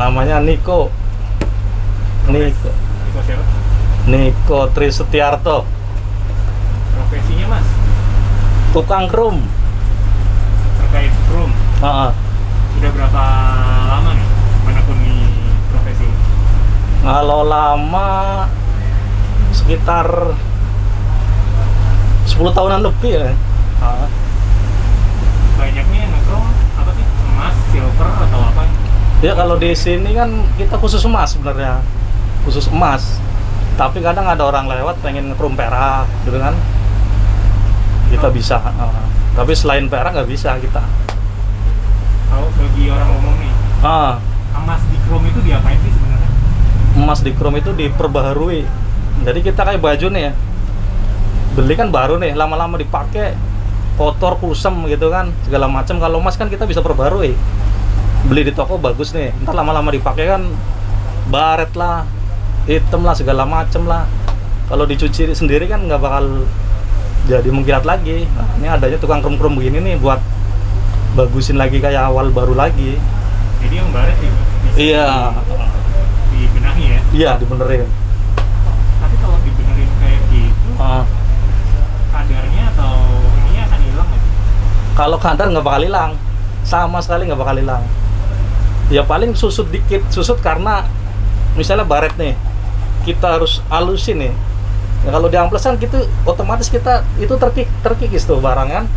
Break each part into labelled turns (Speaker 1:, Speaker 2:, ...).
Speaker 1: Namanya Niko. Niko.
Speaker 2: Niko siapa?
Speaker 1: Niko Tri Setiarto.
Speaker 2: Profesinya mas?
Speaker 1: Tukang krum.
Speaker 2: Terkait krum. Sudah berapa lama nih menekuni profesi ini?
Speaker 1: Kalau lama sekitar 10 tahunan lebih ya.
Speaker 2: Banyaknya nongkrong apa sih? Emas, silver atau apa?
Speaker 1: Ya kalau di sini kan kita khusus emas sebenarnya. Khusus emas. Tapi kadang ada orang lewat pengen krum perak gitu kan. Kita bisa. Tapi selain perak nggak bisa kita.
Speaker 2: Kalau bagi orang umum nih, emas di krom itu diapain sih sebenarnya?
Speaker 1: Emas di krom itu diperbaharui. Jadi kita kayak baju nih ya. Beli kan baru nih, lama-lama dipakai kotor, kusam gitu kan, segala macam. Kalau emas kan kita bisa perbarui. Beli di toko bagus nih, ntar lama-lama dipakai kan baret lah, hitam lah, segala macam lah. Kalau dicuci sendiri kan nggak bakal jadi mengkilat lagi. Nah, ini adanya tukang krum-krum begini nih buat bagusin lagi kayak awal baru lagi.
Speaker 2: Jadi yang baret ya?
Speaker 1: Iya.
Speaker 2: Dibenahi ya?
Speaker 1: Iya, dibenerin.
Speaker 2: Tapi kalau dibenerin kayak gitu, kadarnya atau ininya akan hilang nggak sih?
Speaker 1: Kalau kadar nggak bakal hilang, sama sekali nggak bakal hilang. Ya paling susut dikit, susut karena misalnya baret nih, kita harus halusin nih. Ya, kalau di amplas kan gitu, otomatis kita itu terkikis tuh barang kan.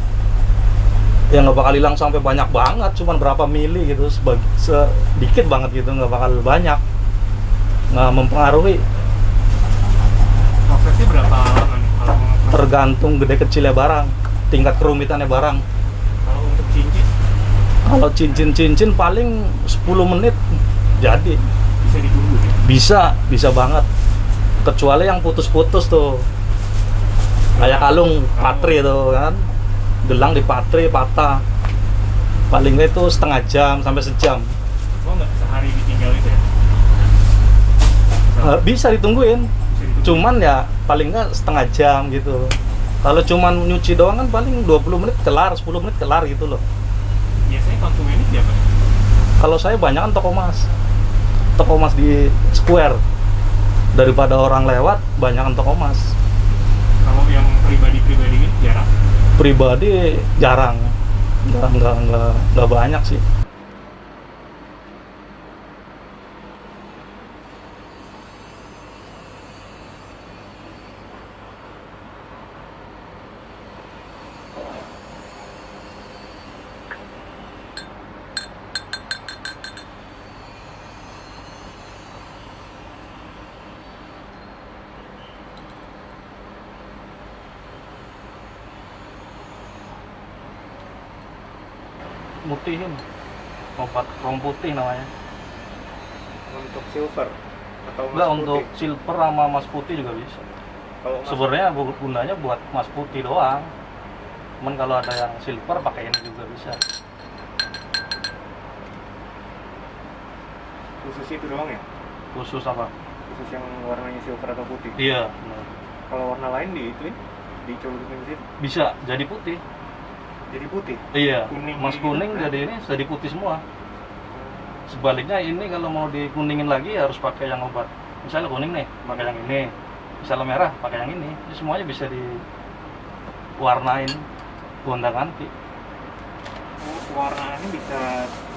Speaker 1: Ya nggak bakal hilang sampai banyak banget, cuman berapa mili gitu, sedikit banget gitu, nggak bakal banyak, nggak mempengaruhi.
Speaker 2: Prosesnya berapa lama nih kalau mau?
Speaker 1: Tergantung gede kecilnya barang, tingkat kerumitannya barang.
Speaker 2: Kalau untuk cincin?
Speaker 1: Kalau cincin paling 10 menit jadi.
Speaker 2: Bisa ditunggu ya?
Speaker 1: Bisa banget. Kecuali yang putus-putus tuh. Kayak kalung patri tuh kan. Gelang di patri patah. Paling nggak itu setengah jam sampai sejam.
Speaker 2: Oh nggak sehari ditinggal itu ya?
Speaker 1: Bisa ditungguin.
Speaker 2: Bisa ditunggu.
Speaker 1: Cuman ya paling nggak setengah jam gitu. Kalau cuman nyuci doang kan paling 20 menit kelar, 10 menit kelar gitu loh.
Speaker 2: Biasanya konsumennya siapa?
Speaker 1: Kalau saya banyak kan toko emas. Toko emas di Square. Daripada orang lewat, banyak toko emas.
Speaker 2: Kalau yang pribadi-pribadi ini jarang?
Speaker 1: Pribadi jarang. Nggak banyak sih. Mutihin. Obat krom putih namanya.
Speaker 2: Untuk silver atau emas
Speaker 1: Enggak,
Speaker 2: putih?
Speaker 1: untuk silver sama emas putih juga bisa.
Speaker 2: Kalau emas
Speaker 1: Sebenarnya gunanya buat emas putih doang. Cuman kalau ada yang silver pakai ini juga bisa.
Speaker 2: khusus itu doang ya?
Speaker 1: Khusus apa?
Speaker 2: Khusus yang warnanya silver atau putih?
Speaker 1: Iya, benar.
Speaker 2: Kalau warna lain dicolokin di situ?
Speaker 1: Bisa jadi putih.
Speaker 2: Jadi putih?
Speaker 1: Iya,
Speaker 2: Kuning
Speaker 1: emas
Speaker 2: gitu
Speaker 1: kuning
Speaker 2: kan?
Speaker 1: jadi ini jadi putih semua. Sebaliknya ini kalau mau dikuningin lagi harus pakai yang obat. Misalnya kuning nih, pakai yang ini. Misalnya merah, pakai yang ini. Jadi semuanya bisa diwarnain gonta-ganti.
Speaker 2: Warna ini bisa.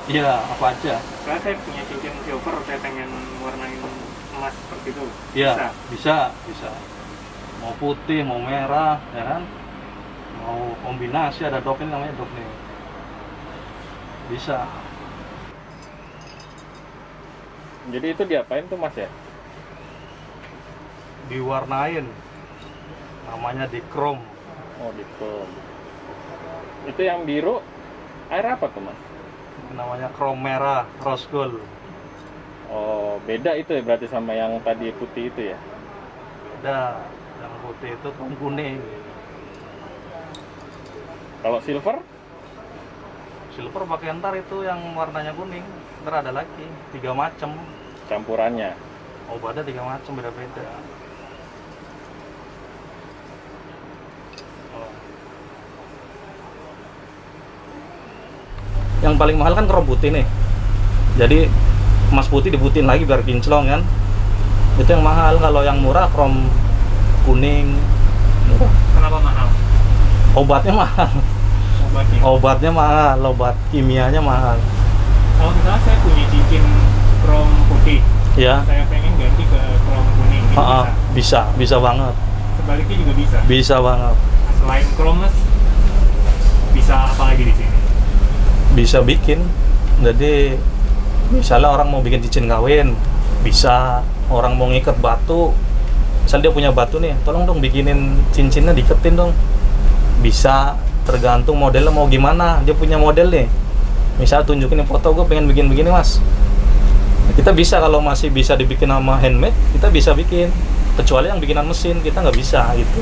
Speaker 1: Iya, apa aja.
Speaker 2: Karena saya punya cincin silver, saya pengen warnain emas seperti itu.
Speaker 1: Iya, bisa. Mau putih, mau merah, ya kan? Mau kombinasi, ada dop ini namanya dop nih. Bisa.
Speaker 2: Jadi itu diapain tuh mas ya?
Speaker 1: Diwarnain. Namanya di chrome.
Speaker 2: Oh gitu. Itu yang biru air apa tuh mas?
Speaker 1: Namanya chrome merah, rose gold.
Speaker 2: Oh beda itu ya berarti sama yang tadi putih itu ya?
Speaker 1: Beda. Yang putih itu chrome kuning.
Speaker 2: Kalau silver?
Speaker 1: Silver pakai ntar itu yang warnanya kuning. Ntar ada lagi 3 macam.
Speaker 2: Campurannya?
Speaker 1: Obatnya 3 macam, beda-beda. Yang paling mahal kan chrome putih nih. Jadi emas putih dibutin lagi biar kinclong kan. Itu yang mahal. Kalau yang murah krom kuning murah.
Speaker 2: Kenapa mahal?
Speaker 1: Obatnya mahal.
Speaker 2: Obatnya.
Speaker 1: Obatnya mahal, obat kimianya mahal.
Speaker 2: Kalau misalnya saya punya cincin krom putih,
Speaker 1: Ya.
Speaker 2: saya pengen ganti ke krom kuning, itu
Speaker 1: Bisa banget.
Speaker 2: Sebaliknya juga bisa.
Speaker 1: Bisa banget.
Speaker 2: Selain krom mas, bisa apa lagi di sini?
Speaker 1: Bisa bikin. Jadi misalnya orang mau bikin cincin kawin, bisa. Orang mau ngikat batu, misal dia punya batu nih, tolong dong bikinin cincinnya, diketin dong. Bisa, tergantung modelnya mau gimana. Dia punya model nih, misal tunjukin foto, gue pengen bikin begini mas. Kita bisa, kalau masih bisa dibikin sama handmade, kita bisa bikin. Kecuali yang bikinan mesin, kita nggak bisa gitu.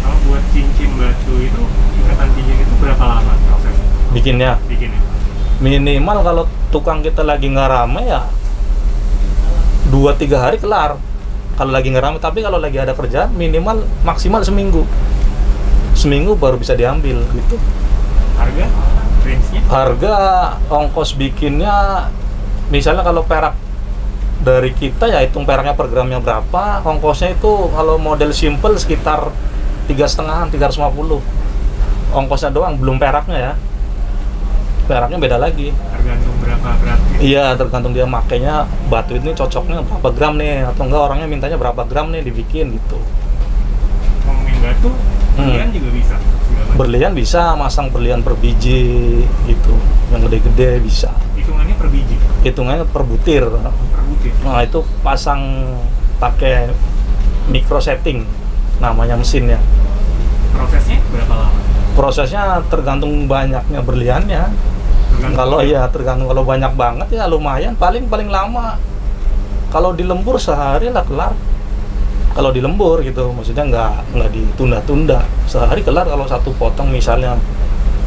Speaker 2: Kalau buat cincin batu itu, ikatan cincin itu berapa lama prosesnya?
Speaker 1: Bikinnya
Speaker 2: Bikinnya?
Speaker 1: minimal kalau tukang kita lagi nggak rame ya 2-3 hari kelar. Kalau lagi nggak rame, tapi kalau lagi ada kerjaan minimal maksimal seminggu baru bisa diambil gitu.
Speaker 2: Harga? Range-nya?
Speaker 1: Harga ongkos bikinnya, misalnya kalau perak dari kita ya hitung peraknya per gramnya berapa, ongkosnya itu kalau model simple sekitar 3,5 350 ongkosnya doang, belum peraknya ya. Peraknya beda lagi.
Speaker 2: Tergantung berapa beratnya?
Speaker 1: Iya, tergantung dia makainya batu ini cocoknya berapa gram nih, atau enggak orangnya mintanya berapa gram nih dibikin gitu.
Speaker 2: Ngomongin batu, berlian juga bisa?
Speaker 1: Berlian bisa, masang berlian per biji gitu, yang gede-gede bisa.
Speaker 2: Hitungannya per biji?
Speaker 1: Hitungannya per butir.
Speaker 2: Per butir?
Speaker 1: Nah itu pasang pakai micro setting namanya mesinnya.
Speaker 2: Prosesnya berapa lama?
Speaker 1: Prosesnya tergantung banyaknya berliannya. Kalau iya tergantung, kalau banyak banget ya lumayan, paling lama kalau di lembur sehari lah kelar. Kalau di lembur gitu, maksudnya nggak ditunda-tunda, sehari kelar. Kalau satu potong misalnya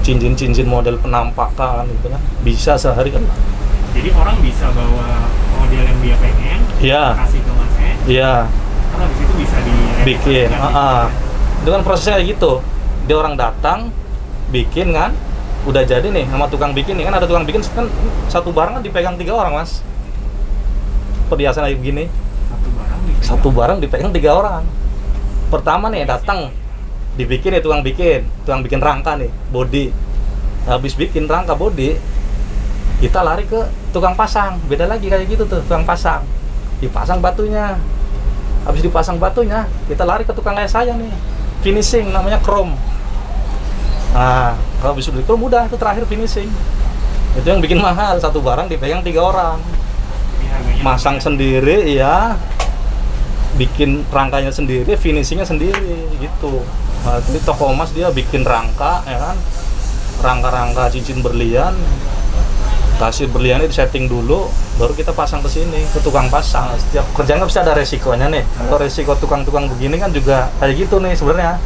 Speaker 1: cincin model penampakan gitu kan, bisa sehari kelar.
Speaker 2: Jadi orang bisa bawa model yang dia pengen,
Speaker 1: Iya.
Speaker 2: kasih ke masnya,
Speaker 1: Iya.
Speaker 2: karena di situ bisa
Speaker 1: Bikin. Itu kan prosesnya kayak gitu. Dia orang datang, bikin kan, udah jadi nih sama tukang bikin nih, kan ada tukang bikin kan, satu barang kan dipegang 3 orang mas. Perhiasan kayak begini, satu barang dipegang 3 orang. Pertama nih datang, dibikin nih tukang bikin rangka nih, body. Habis bikin rangka body, kita lari ke tukang pasang. Beda lagi kayak gitu tuh, tukang pasang. Dipasang batunya. Habis dipasang batunya, kita lari ke tukang kayak saya nih, finishing, namanya chrome. Nah, kalau bisa beli chrome udah, itu terakhir finishing. Itu yang bikin mahal, satu barang dipegang 3 orang. Masang sendiri ya, bikin rangkanya sendiri, finishingnya sendiri gitu. Nah, ini toko emas dia bikin rangka ya kan, rangka-rangka cincin berlian, kasih berliannya di setting dulu, baru kita pasang ke sini, ke tukang pasang. Setiap kerjaan nggak bisa ada resikonya nih. Kalau resiko tukang-tukang begini kan juga kayak gitu nih sebenarnya.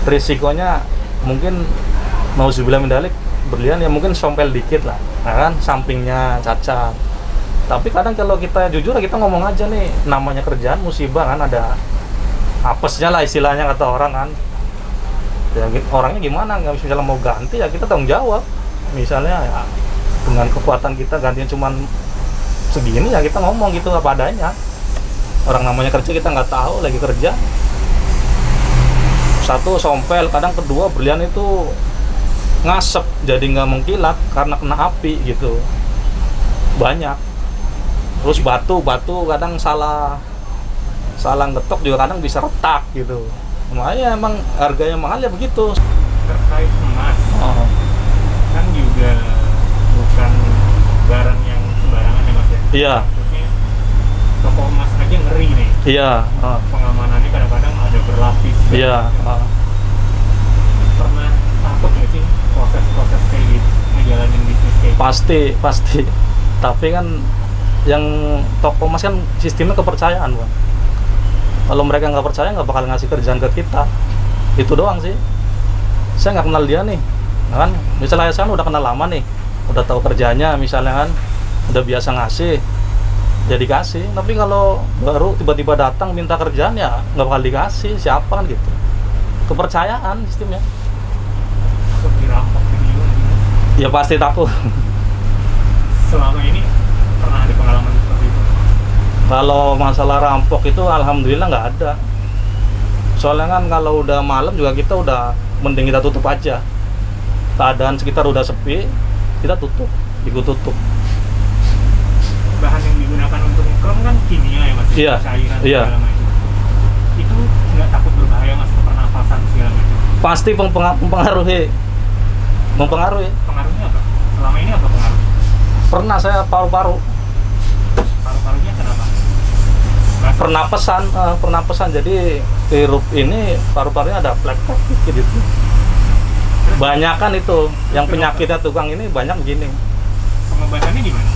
Speaker 1: Resikonya mungkin mau dibilang mendalik berlian ya mungkin sompel dikit lah, nah kan, sampingnya cacat. Tapi kadang kalau kita jujur kita ngomong aja nih, namanya kerjaan musibah kan, ada apesnya lah istilahnya kata orang kan. Ya orangnya gimana, nggak misalnya mau ganti ya kita tanggung jawab. Misalnya ya dengan kekuatan kita gantinya cuman segini ya kita ngomong gitu apa adanya. Orang namanya kerja kita nggak tahu lagi kerja. Satu sompel, kadang kedua berlian itu ngasep jadi nggak mengkilat karena kena api gitu. Banyak. Terus batu kadang salah ngetok juga kadang bisa retak gitu. Makanya emang harganya mahal ya begitu.
Speaker 2: Terkait emas, kan juga bukan barang yang sembarangan ya mas ya?
Speaker 1: Iya.
Speaker 2: Maksudnya toko emas aja ngeri nih.
Speaker 1: Iya.
Speaker 2: Pengamanannya kadang-kadang ada berlapis.
Speaker 1: Iya.
Speaker 2: Pernah takut nggak sih proses kayak gitu, ngejalanin bisnis kayak gitu?
Speaker 1: Pasti. Tapi kan yang toko emas kan sistemnya kepercayaan, Bang. Kalau mereka nggak percaya nggak bakal ngasih kerjaan ke kita. Itu doang sih. Saya nggak kenal dia nih, nah kan? Misalnya saya udah kenal lama nih, udah tahu kerjanya, misalnya kan, udah biasa ngasih, jadi kasih. Tapi kalau baru tiba-tiba datang minta kerjaan ya nggak bakal dikasih. Siapa kan gitu? Kepercayaan sistemnya.
Speaker 2: Takut dirampok gitu.
Speaker 1: Ya pasti takut.
Speaker 2: Selama ini pernah ada pengalaman seperti itu?
Speaker 1: Kalau masalah rampok itu alhamdulillah nggak ada. Soalnya kan kalau udah malam juga kita udah mending kita tutup aja. Keadaan sekitar udah sepi, kita tutup, ikut tutup.
Speaker 2: Bahan yang digunakan untuk ngekrom kan kimia ya mas,
Speaker 1: Iya,
Speaker 2: cairan
Speaker 1: iya.
Speaker 2: segala macam. Itu nggak takut berbahaya mas ke pernafasan segala macam?
Speaker 1: Pasti mempengaruhi.
Speaker 2: Pengaruhnya apa? Selama ini apa pengaruh?
Speaker 1: Pernah saya paru-paru,
Speaker 2: Paru-parunya kenapa?
Speaker 1: pernapasan. Jadi hirup ini paru-parunya ada plek-plek gitu. Banyak kan itu, yang penyakitnya tukang ini banyak begini.
Speaker 2: Pengobatannya gimana?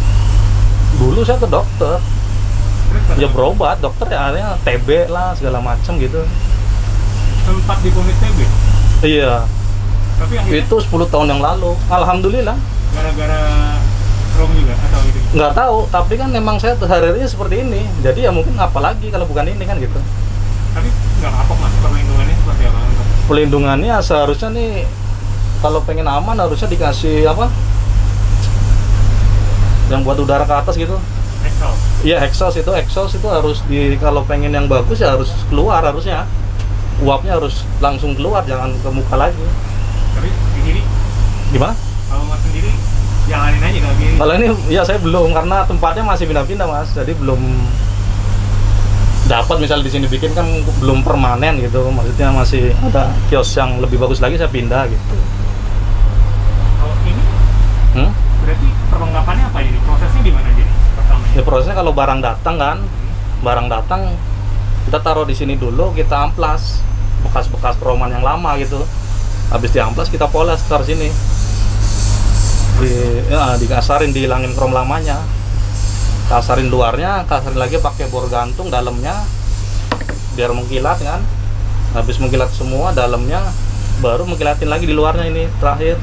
Speaker 1: Dulu saya ke dokter,
Speaker 2: Terus
Speaker 1: ya berobat, dokter ya akhirnya TB lah segala macam gitu.
Speaker 2: sempat diponis TB,
Speaker 1: Iya,
Speaker 2: tapi akhirnya
Speaker 1: itu 10 tahun yang lalu. Alhamdulillah,
Speaker 2: gara-gara krom juga atau itu?
Speaker 1: nggak tahu, tapi kan memang saya hari-harinya seperti ini. Jadi ya mungkin apalagi kalau bukan ini kan gitu.
Speaker 2: Tapi nggak kapok mas, perlindungannya seperti apa untuk?
Speaker 1: Pelindungannya seharusnya nih, kalau pengen aman harusnya dikasih apa? Yang buat udara ke atas gitu.
Speaker 2: Excel.
Speaker 1: Iya, exhaust itu harus kalau pengen yang bagus ya harus keluar harusnya. Uapnya harus langsung keluar, jangan ke muka lagi.
Speaker 2: Tapi di sini
Speaker 1: Gimana?
Speaker 2: kalau mas sendiri jalanin aja kalau gini.
Speaker 1: Kalau ini ya saya belum, karena tempatnya masih pindah-pindah mas, jadi belum dapat. Misal di sini bikin kan belum permanen gitu, maksudnya masih ada kios yang lebih bagus lagi saya pindah gitu.
Speaker 2: Kalau ini
Speaker 1: Hmm?
Speaker 2: berarti perlengkapannya apa ini? Prosesnya di mana jadi pertamanya?
Speaker 1: Ya prosesnya kalau barang datang kan, barang datang kita taruh di sini dulu, kita amplas bekas-bekas kroman yang lama gitu. Habis diamplas kita poles taruh sini. Dikasarin, dihilangin krom lamanya. Kasarin luarnya, kasarin lagi pakai bor gantung dalamnya biar mengkilat kan. Habis mengkilat semua dalamnya, baru mengkilatin lagi di luarnya ini terakhir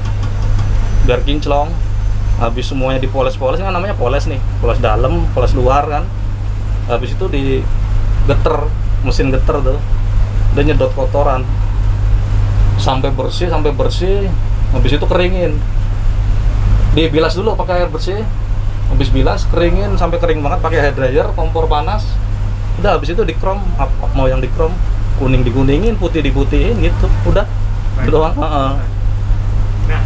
Speaker 1: biar kinclong. Habis semuanya dipoles-poles kan, namanya poles nih, poles dalam, poles luar kan. Habis itu digeter, mesin geter tuh, udah nyedot kotoran sampai bersih. Habis itu keringin, dibilas dulu pakai air bersih. Habis bilas, keringin sampai kering banget pakai hair dryer, kompor panas. Udah habis itu dikrom, mau yang dikrom, kuning dikuningin, putih diputihin gitu. Udah, itu doang.
Speaker 2: Nah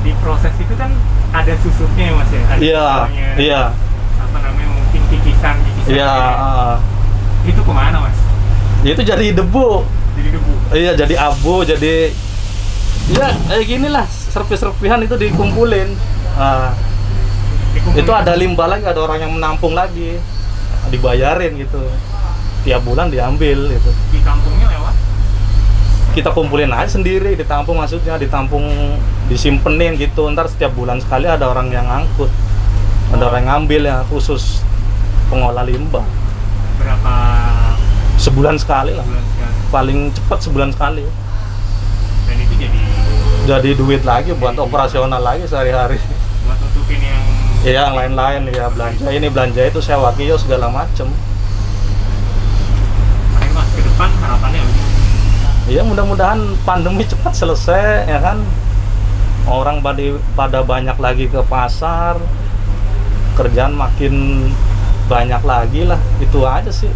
Speaker 2: di proses itu kan ada susutnya ya mas ya? Ada
Speaker 1: Iya,
Speaker 2: misalnya,
Speaker 1: iya,
Speaker 2: apa namanya, mungkin kikisan
Speaker 1: iya.
Speaker 2: Itu kemana mas?
Speaker 1: Itu jadi debu.
Speaker 2: Jadi debu.
Speaker 1: Iya, jadi abu, jadi ya kayak gini lah, serpih-serpihan itu dikumpulin.
Speaker 2: Dikumpulin.
Speaker 1: Itu ada limbah lagi, ada orang yang menampung lagi, dibayarin gitu. Tiap bulan diambil gitu.
Speaker 2: Di kampungnya lewat?
Speaker 1: Kita kumpulin aja sendiri, ditampung, maksudnya ditampung, disimpenin gitu. Ntar setiap bulan sekali ada orang yang angkut, ada orang yang ngambil ya, khusus pengolah limbah.
Speaker 2: Berapa
Speaker 1: Sebulan sekali lah,
Speaker 2: bulan sekali?
Speaker 1: paling cepat sebulan sekali.
Speaker 2: Dan itu
Speaker 1: Jadi duit lagi buat operasional lagi sehari-hari.
Speaker 2: buat nutupin yang
Speaker 1: Iya, yang lain-lain ya, belanja ini belanja itu, sewa kios segala macem.
Speaker 2: paling mas ke depan harapannya apa?
Speaker 1: Iya, mudah-mudahan pandemi cepat selesai ya kan. Orang pada banyak lagi ke pasar, kerjaan makin banyak lagi lah, itu aja sih.